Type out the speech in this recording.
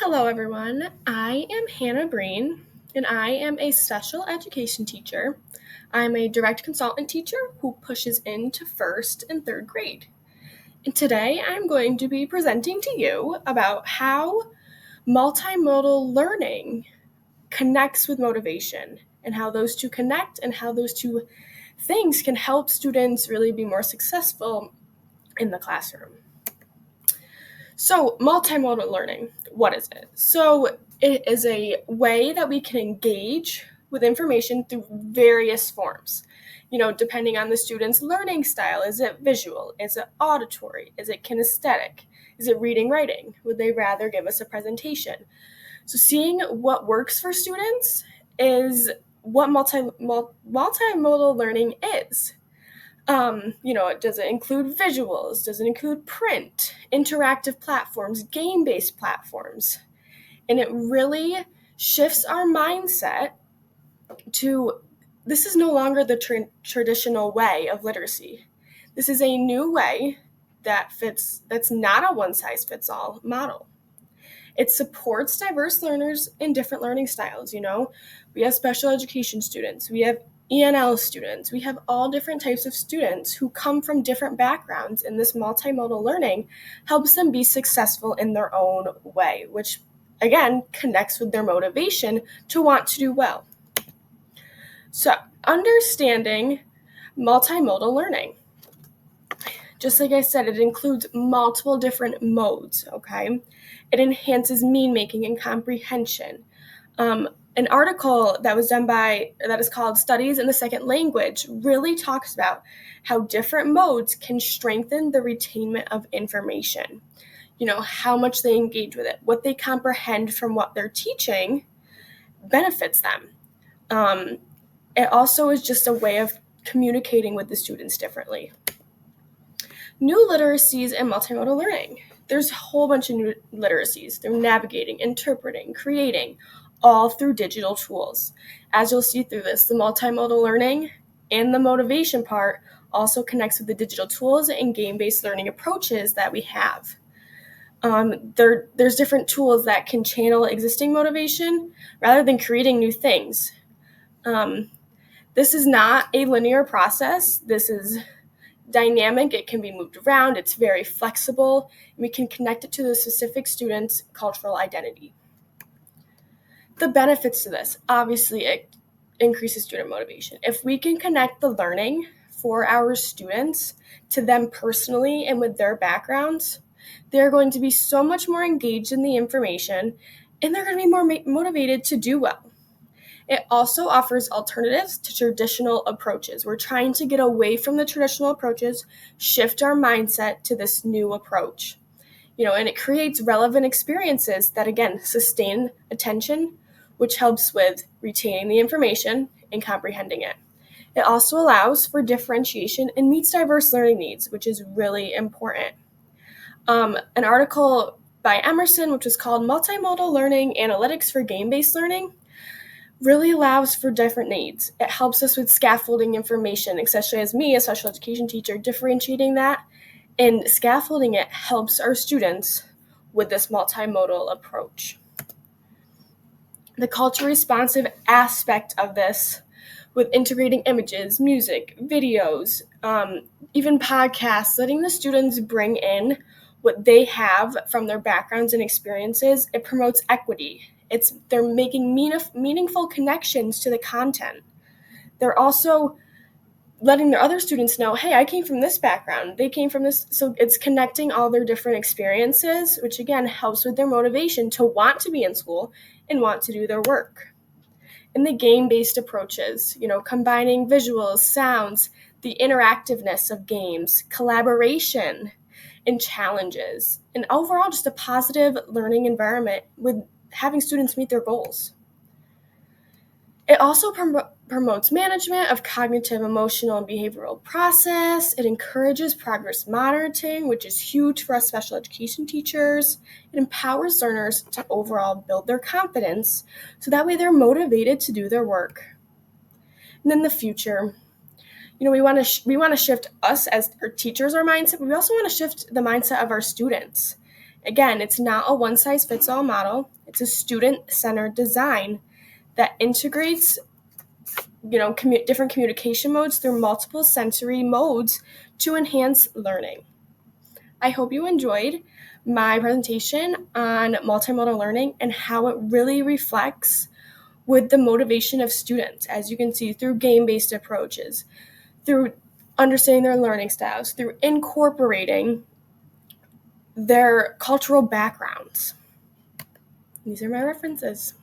Hello, everyone. I am Hannah Breen, and I am a special education teacher. I'm a direct consultant teacher who pushes into first and third grade. And today I'm going to be presenting to you about how multimodal learning connects with motivation and how those two connect and how those two things can help students really be more successful in the classroom. So, multimodal learning, what is it? So, it is a way that we can engage with information through various forms. Depending on the student's learning style. Is it visual? Is it auditory? Is it kinesthetic? Is it reading, writing? Would they rather give us a presentation? So, seeing what works for students is what multimodal learning is. Does it include visuals? Does it include print, interactive platforms, game-based platforms? And it really shifts our mindset to this is no longer the traditional way of literacy. This is a new way that's not a one-size-fits-all model. It supports diverse learners in different learning styles. We have special education students, we have ENL students, we have all different types of students who come from different backgrounds, and this multimodal learning helps them be successful in their own way, which again connects with their motivation to want to do well. So, understanding multimodal learning. Just like I said, it includes multiple different modes, okay? It enhances meaning making and comprehension. An article that is called Studies in the Second Language really talks about how different modes can strengthen the retainment of information. How much they engage with it, what they comprehend from what they're teaching benefits them. It also is just a way of communicating with the students differently. New literacies and multimodal learning. There's a whole bunch of new literacies. They're navigating, interpreting, creating, all through digital tools. As you'll see through this, the multimodal learning and the motivation part also connects with the digital tools and game-based learning approaches that we have. There's different tools that can channel existing motivation rather than creating new things. This is not a linear process. This is dynamic. It can be moved around. It's very flexible. And we can connect it to the specific student's cultural identity. The benefits to this, obviously, it increases student motivation. If we can connect the learning for our students to them personally and with their backgrounds, they're going to be so much more engaged in the information, and they're going to be more motivated to do well. It also offers alternatives to traditional approaches. We're trying to get away from the traditional approaches, shift our mindset to this new approach. And it creates relevant experiences that, again, sustain attention, which helps with retaining the information and comprehending it. It also allows for differentiation and meets diverse learning needs, which is really important. An article by Emerson, which is called Multimodal Learning Analytics for Game-Based Learning, really allows for different needs. It helps us with scaffolding information, especially as me, a special education teacher, differentiating that. And scaffolding it helps our students with this multimodal approach. The culture responsive aspect of this, with integrating images, music, videos, even podcasts, letting the students bring in what they have from their backgrounds and experiences, it promotes equity. They're making meaningful connections to the content. They're also letting their other students know, hey, I came from this background, they came from this. So it's connecting all their different experiences, which again helps with their motivation to want to be in school and want to do their work. And the game-based approaches, combining visuals, sounds, the interactiveness of games, collaboration, and challenges, and overall just a positive learning environment with having students meet their goals. It also promotes management of cognitive, emotional, and behavioral process. It encourages progress monitoring, which is huge for us special education teachers. It empowers learners to overall build their confidence, so that way they're motivated to do their work. And then the future, we want to shift us as our teachers, our mindset, but we also want to shift the mindset of our students. Again, it's not a one-size-fits-all model. It's a student-centered design that integrates different communication modes through multiple sensory modes to enhance learning. I hope you enjoyed my presentation on multimodal learning and how it really reflects with the motivation of students, as you can see, through game-based approaches, through understanding their learning styles, through incorporating their cultural backgrounds. These are my references.